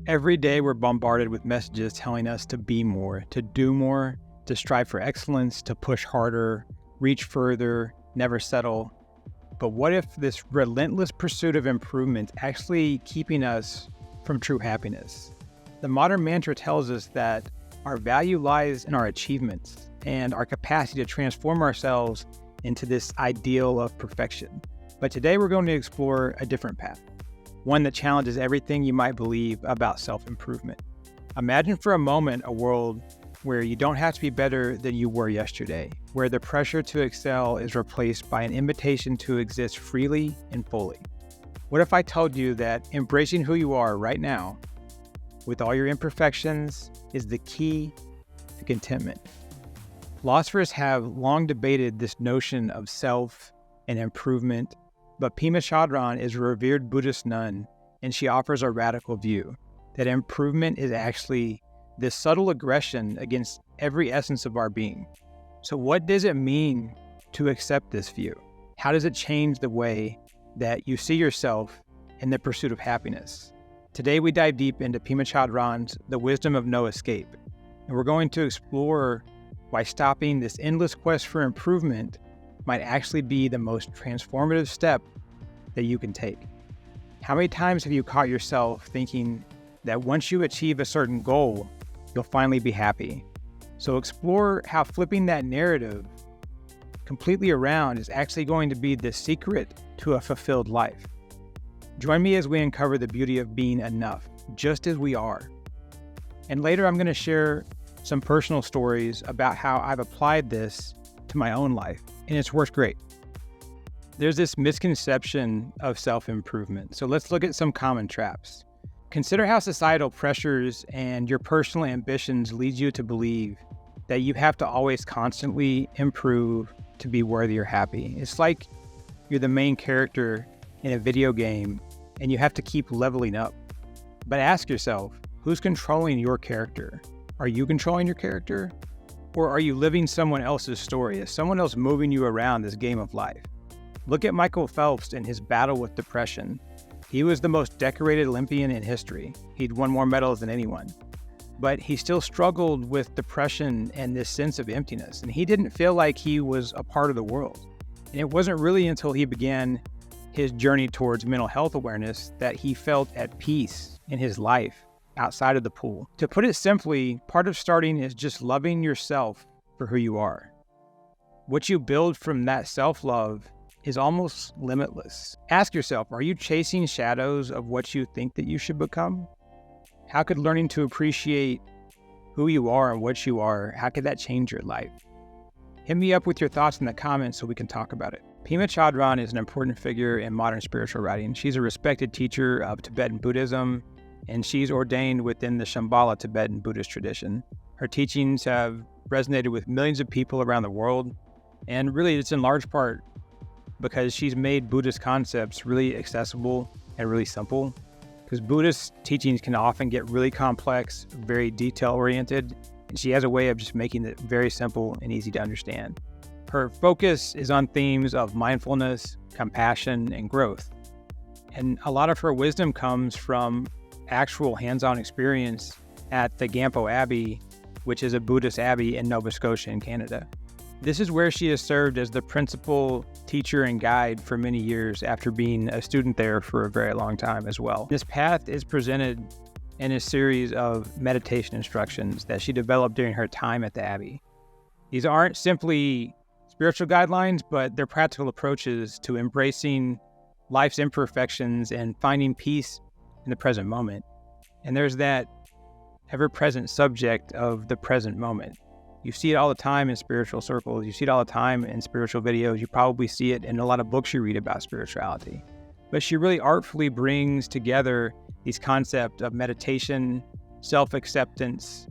Every day we're bombarded with messages telling us to be more, to do more, to strive for excellence, to push harder, reach further, never settle. But what if this relentless pursuit of improvement is actually keeping us from true happiness? The modern mantra tells us that our value lies in our achievements and our capacity to transform ourselves into this ideal of perfection. But today we're going to explore a different path, one that challenges everything you might believe about self-improvement. Imagine for a moment a world where you don't have to be better than you were yesterday, where the pressure to excel is replaced by an invitation to exist freely and fully. What if I told you that embracing who you are right now, with all your imperfections, is the key to contentment? Philosophers have long debated this notion of self and improvement, but Pema Chödrön is a revered Buddhist nun, and she offers a radical view that improvement is actually this subtle aggression against every essence of our being. So what does it mean to accept this view? How does it change the way that you see yourself in the pursuit of happiness? Today we dive deep into Pema Chodron's The Wisdom of No Escape, and we're going to explore why stopping this endless quest for improvement might actually be the most transformative step that you can take. How many times have you caught yourself thinking that once you achieve a certain goal, you'll finally be happy? So explore how flipping that narrative completely around is actually going to be the secret to a fulfilled life. Join me as we uncover the beauty of being enough, just as we are. And later I'm going to share some personal stories about how I've applied this to my own life, and it's worked great. There's this misconception of self-improvement. So let's look at some common traps. Consider how societal pressures and your personal ambitions lead you to believe that you have to always constantly improve to be worthy or happy. It's like you're the main character in a video game and you have to keep leveling up. But ask yourself, who's controlling your character? Are you controlling your character? Or are you living someone else's story? Is someone else moving you around this game of life? Look at Michael Phelps and his battle with depression. He was the most decorated Olympian in history. He'd won more medals than anyone. But he still struggled with depression and this sense of emptiness. And he didn't feel like he was a part of the world. And it wasn't really until he began his journey towards mental health awareness that he felt at peace in his life outside of the pool. To put it simply, part of starting is just loving yourself for who you are. What you build from that self-love is almost limitless. Ask yourself, are you chasing shadows of what you think that you should become? How could learning to appreciate who you are and what you are, how could that change your life? Hit me up with your thoughts in the comments so we can talk about it. Pema Chodron is an important figure in modern spiritual writing. She's a respected teacher of Tibetan Buddhism, and she's ordained within the Shambhala Tibetan Buddhist tradition. Her teachings have resonated with millions of people around the world, and really it's in large part because she's made Buddhist concepts really accessible and really simple. Because Buddhist teachings can often get really complex, very detail-oriented, and she has a way of just making it very simple and easy to understand. Her focus is on themes of mindfulness, compassion, and growth. And a lot of her wisdom comes from actual hands-on experience at the Gampo Abbey, which is a Buddhist abbey in Nova Scotia in Canada. This is where she has served as the principal teacher and guide for many years after being a student there for a very long time as well. This path is presented in a series of meditation instructions that she developed during her time at the Abbey. These aren't simply spiritual guidelines, but they're practical approaches to embracing life's imperfections and finding peace in the present moment. And there's that ever-present subject of the present moment. You see it all the time in spiritual circles. You see it all the time in spiritual videos. You probably see it in a lot of books you read about spirituality. But she really artfully brings together these concepts of meditation, self-acceptance,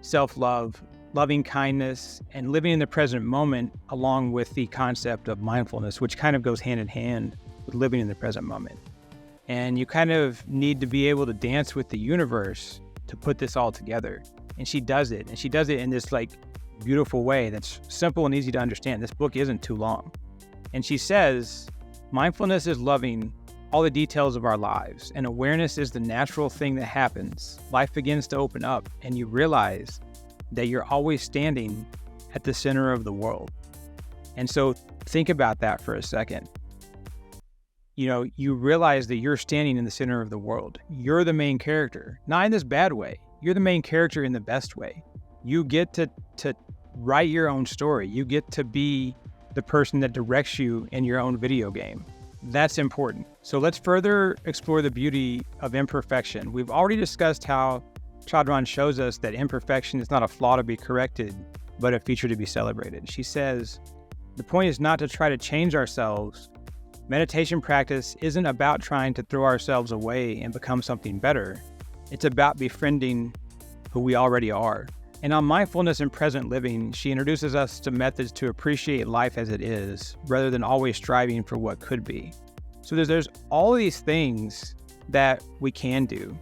self-love, loving kindness, and living in the present moment, along with the concept of mindfulness, which kind of goes hand in hand with living in the present moment. And you kind of need to be able to dance with the universe to put this all together. And she does it. And she does it in this beautiful way that's simple and easy to understand. This book isn't too long. And she says, mindfulness is loving all the details of our lives, and awareness is the natural thing that happens. Life begins to open up, and you realize that you're always standing at the center of the world. And so think about that for a second. You realize that you're standing in the center of the world. You're the main character, not in this bad way. You're the main character in the best way. You get to write your own story. You get to be the person that directs you in your own video game. That's important. So let's further explore the beauty of imperfection. We've already discussed how Chodron shows us that imperfection is not a flaw to be corrected, but a feature to be celebrated. She says, the point is not to try to change ourselves. Meditation practice isn't about trying to throw ourselves away and become something better. It's about befriending who we already are. And on Mindfulness and Present Living, she introduces us to methods to appreciate life as it is, rather than always striving for what could be. So there's all of these things that we can do.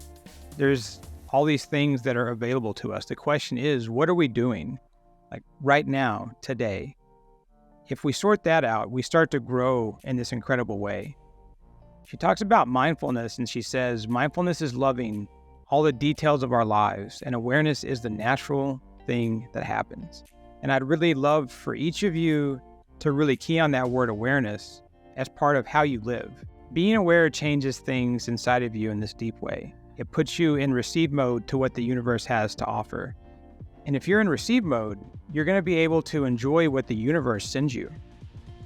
There's all these things that are available to us. The question is, what are we doing? Like right now, today? If we sort that out, we start to grow in this incredible way. She talks about mindfulness, and she says, mindfulness is loving all the details of our lives, and awareness is the natural thing that happens. And I'd really love for each of you to really key on that word awareness as part of how you live. Being aware changes things inside of you in this deep way. It puts you in receive mode to what the universe has to offer. And if you're in receive mode, you're going to be able to enjoy what the universe sends you.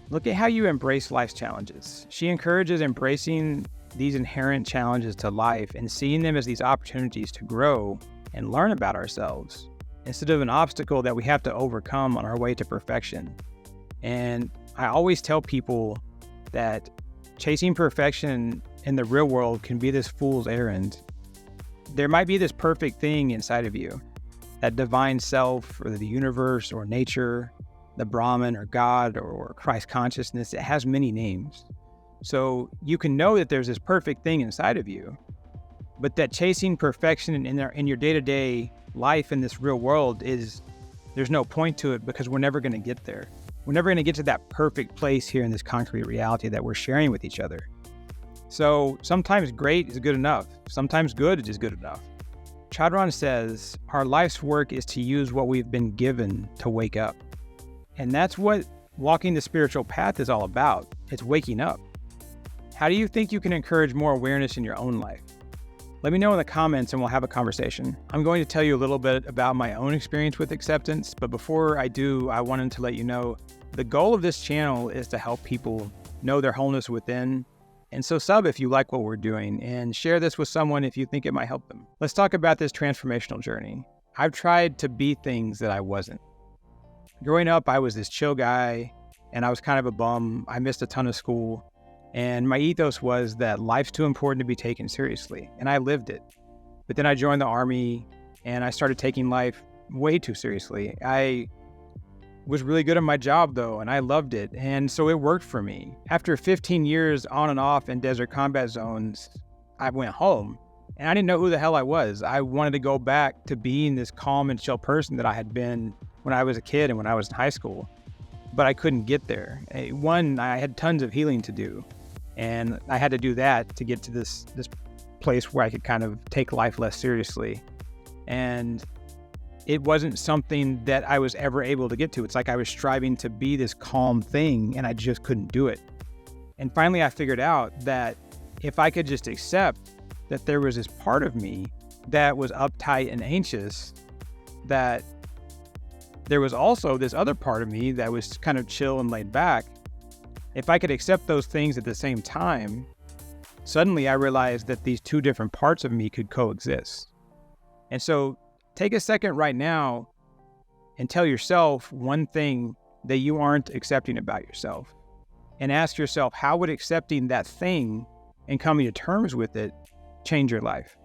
Look at how you embrace life's challenges. She encourages embracing these inherent challenges to life and seeing them as these opportunities to grow and learn about ourselves, instead of an obstacle that we have to overcome on our way to perfection. And I always tell people that chasing perfection in the real world can be this fool's errand. There might be this perfect thing inside of you, that divine self or the universe or nature, the Brahman or God or Christ consciousness. It has many names. So you can know that there's this perfect thing inside of you, but that chasing perfection in your day-to-day life in this real world there's no point to it, because we're never going to get there. We're never going to get to that perfect place here in this concrete reality that we're sharing with each other. So sometimes great is good enough. Sometimes good is good enough. Chodron says our life's work is to use what we've been given to wake up. And that's what walking the spiritual path is all about. It's waking up. How do you think you can encourage more awareness in your own life? Let me know in the comments and we'll have a conversation. I'm going to tell you a little bit about my own experience with acceptance, but before I do, I wanted to let you know the goal of this channel is to help people know their wholeness within. And so sub if you like what we're doing, and share this with someone if you think it might help them. Let's talk about this transformational journey. I've tried to be things that I wasn't. Growing up, I was this chill guy, and I was kind of a bum. I missed a ton of school. And my ethos was that life's too important to be taken seriously, and I lived it. But then I joined the Army, and I started taking life way too seriously. I was really good at my job, though, and I loved it, and so it worked for me. After 15 years on and off in desert combat zones, I went home, and I didn't know who the hell I was. I wanted to go back to being this calm and chill person that I had been when I was a kid and when I was in high school, but I couldn't get there. One, I had tons of healing to do. And I had to do that to get to this place where I could kind of take life less seriously. And it wasn't something that I was ever able to get to. It's like I was striving to be this calm thing and I just couldn't do it. And finally I figured out that if I could just accept that there was this part of me that was uptight and anxious, that there was also this other part of me that was kind of chill and laid back. If I could accept those things at the same time, suddenly I realized that these two different parts of me could coexist. And so take a second right now and tell yourself one thing that you aren't accepting about yourself. And ask yourself, how would accepting that thing and coming to terms with it change your life?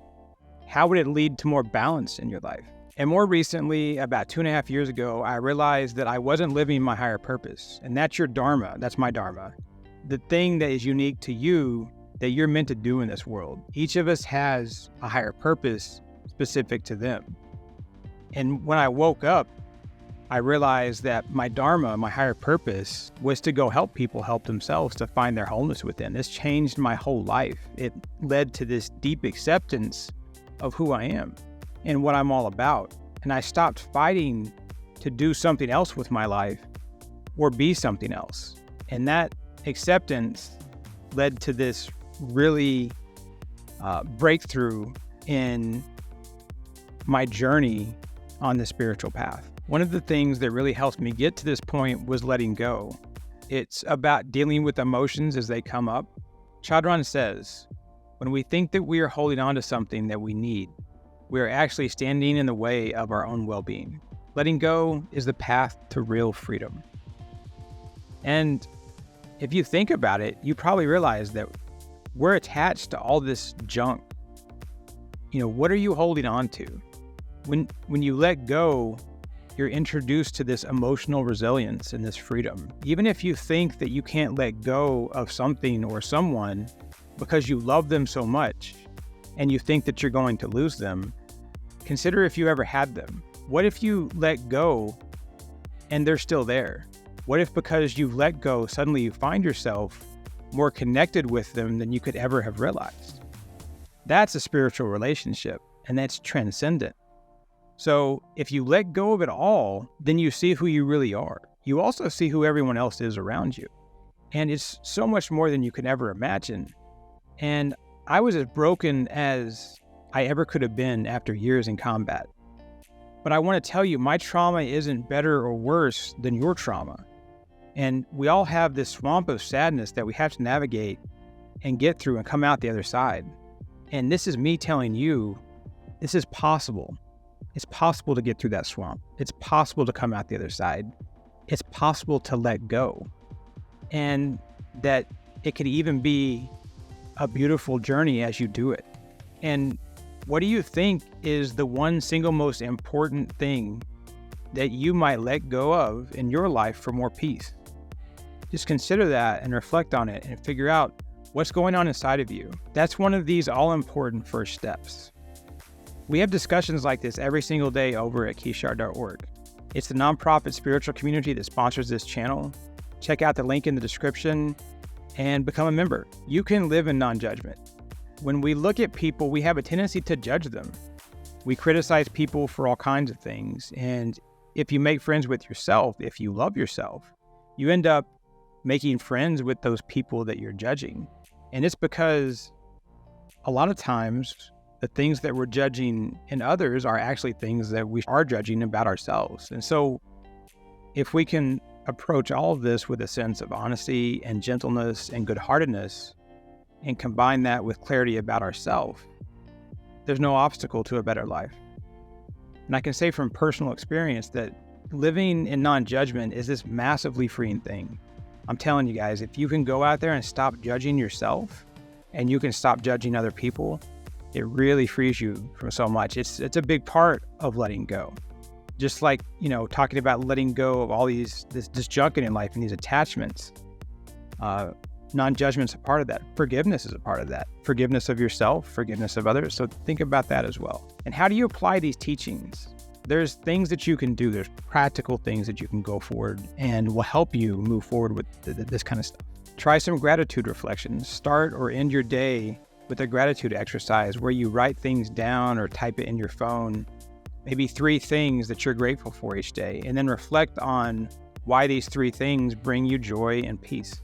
How would it lead to more balance in your life? And more recently, about 2.5 years ago, I realized that I wasn't living my higher purpose. And that's your dharma. That's my dharma. The thing that is unique to you that you're meant to do in this world. Each of us has a higher purpose specific to them. And when I woke up, I realized that my dharma, my higher purpose, was to go help people help themselves to find their wholeness within. This changed my whole life. It led to this deep acceptance of who I am and what I'm all about. And I stopped fighting to do something else with my life or be something else. And that acceptance led to this really breakthrough in my journey on the spiritual path. One of the things that really helped me get to this point was letting go. It's about dealing with emotions as they come up. Chodron says, when we think that we are holding on to something that we need, we are actually standing in the way of our own well-being. Letting go is the path to real freedom. And if you think about it, you probably realize that we're attached to all this junk. What are you holding on to? When you let go, you're introduced to this emotional resilience and this freedom. Even if you think that you can't let go of something or someone because you love them so much and you think that you're going to lose them, consider if you ever had them. What if you let go and they're still there? What if because you've let go, suddenly you find yourself more connected with them than you could ever have realized? That's a spiritual relationship, and that's transcendent. So if you let go of it all, then you see who you really are. You also see who everyone else is around you. And it's so much more than you can ever imagine. And I was as broken as I ever could have been after years in combat. But I want to tell you, my trauma isn't better or worse than your trauma. And we all have this swamp of sadness that we have to navigate and get through and come out the other side. And this is me telling you, this is possible. It's possible to get through that swamp. It's possible to come out the other side. It's possible to let go. And that it could even be a beautiful journey as you do it. And what do you think is the one single most important thing that you might let go of in your life for more peace? Just consider that and reflect on it and figure out what's going on inside of you. That's one of these all-important first steps. We have discussions like this every single day over at keyshard.org. It's the nonprofit spiritual community that sponsors this channel. Check out the link in the description and become a member. You can live in non-judgment. When we look at people, we have a tendency to judge them. We criticize people for all kinds of things. And if you make friends with yourself, if you love yourself, you end up making friends with those people that you're judging. And it's because a lot of times the things that we're judging in others are actually things that we are judging about ourselves. And so if we can approach all of this with a sense of honesty and gentleness and good-heartedness and combine that with clarity about ourselves, there's no obstacle to a better life. And I can say from personal experience that living in non-judgment is this massively freeing thing. I'm telling you guys, if you can go out there and stop judging yourself and you can stop judging other people, it really frees you from so much. It's a big part of letting go. Just like, talking about letting go of all this junk in life and these attachments. Non-judgment's a part of that. Forgiveness is a part of that. Forgiveness of yourself, forgiveness of others. So think about that as well. And how do you apply these teachings? There's things that you can do. There's practical things that you can go forward and will help you move forward with this kind of stuff. Try some gratitude reflections. Start or end your day with a gratitude exercise where you write things down or type it in your phone, maybe 3 things that you're grateful for each day, and then reflect on why these 3 things bring you joy and peace.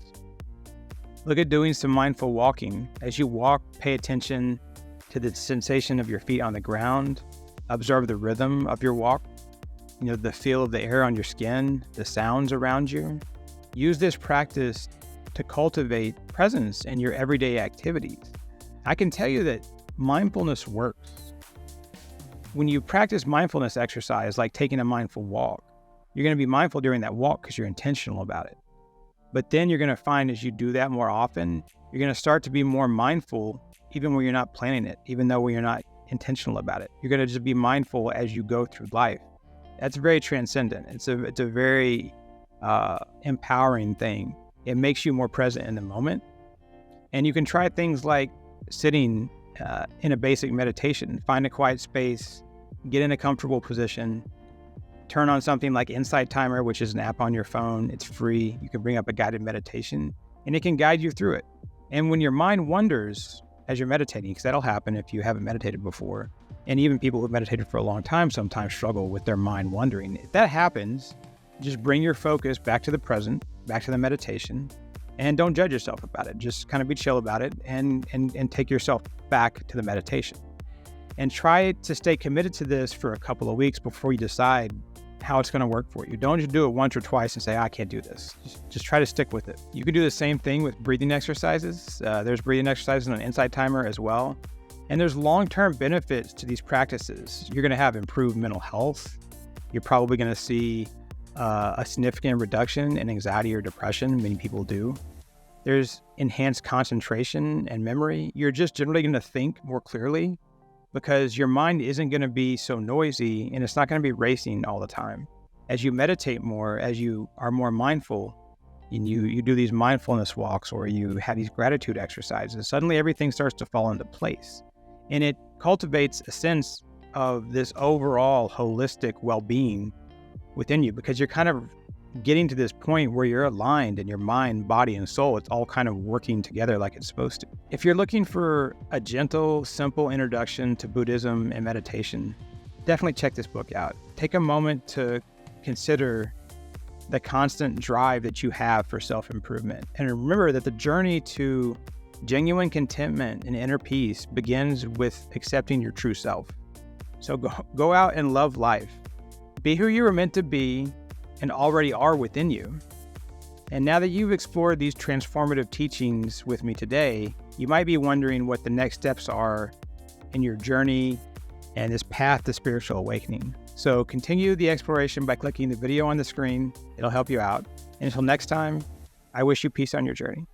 Look at doing some mindful walking. As you walk, pay attention to the sensation of your feet on the ground. Observe the rhythm of your walk, the feel of the air on your skin, the sounds around you. Use this practice to cultivate presence in your everyday activities. I can tell you that mindfulness works. When you practice mindfulness exercise, like taking a mindful walk, you're going to be mindful during that walk because you're intentional about it. But then you're going to find as you do that more often, you're going to start to be more mindful even when you're not planning it, even though you're not intentional about it. You're going to just be mindful as you go through life. That's very transcendent. It's a very empowering thing. It makes you more present in the moment. And you can try things like sitting in a basic meditation, find a quiet space, get in a comfortable position, turn on something like Insight Timer, which is an app on your phone. It's free. You can bring up a guided meditation and it can guide you through it. And when your mind wanders as you're meditating, because that'll happen if you haven't meditated before, and even people who've meditated for a long time sometimes struggle with their mind wandering. If that happens, just bring your focus back to the present, back to the meditation, and don't judge yourself about it. Just kind of be chill about it and take yourself back to the meditation. And try to stay committed to this for a couple of weeks before you decide how it's going to work for you. Don't just do it once or twice and say, I can't do this. Just try to stick with it. You can do the same thing with breathing exercises. There's breathing exercises on an Insight Timer as well. And there's long-term benefits to these practices. You're going to have improved mental health. You're probably going to see a significant reduction in anxiety or depression. Many people do. There's enhanced concentration and memory. You're just generally going to think more clearly because your mind isn't going to be so noisy and it's not going to be racing all the time. As you meditate more, as you are more mindful, and you do these mindfulness walks or you have these gratitude exercises, suddenly everything starts to fall into place. And it cultivates a sense of this overall holistic well-being within you because you're kind of getting to this point where you're aligned in your mind, body, and soul. It's all kind of working together like it's supposed to. If you're looking for a gentle, simple introduction to Buddhism and meditation, definitely check this book out. Take a moment to consider the constant drive that you have for self-improvement. And remember that the journey to genuine contentment and inner peace begins with accepting your true self. So go out and love life. Be who you were meant to be and already are within you. And now that you've explored these transformative teachings with me today, you might be wondering what the next steps are in your journey and this path to spiritual awakening. So continue the exploration by clicking the video on the screen. It'll help you out. And until next time, I wish you peace on your journey.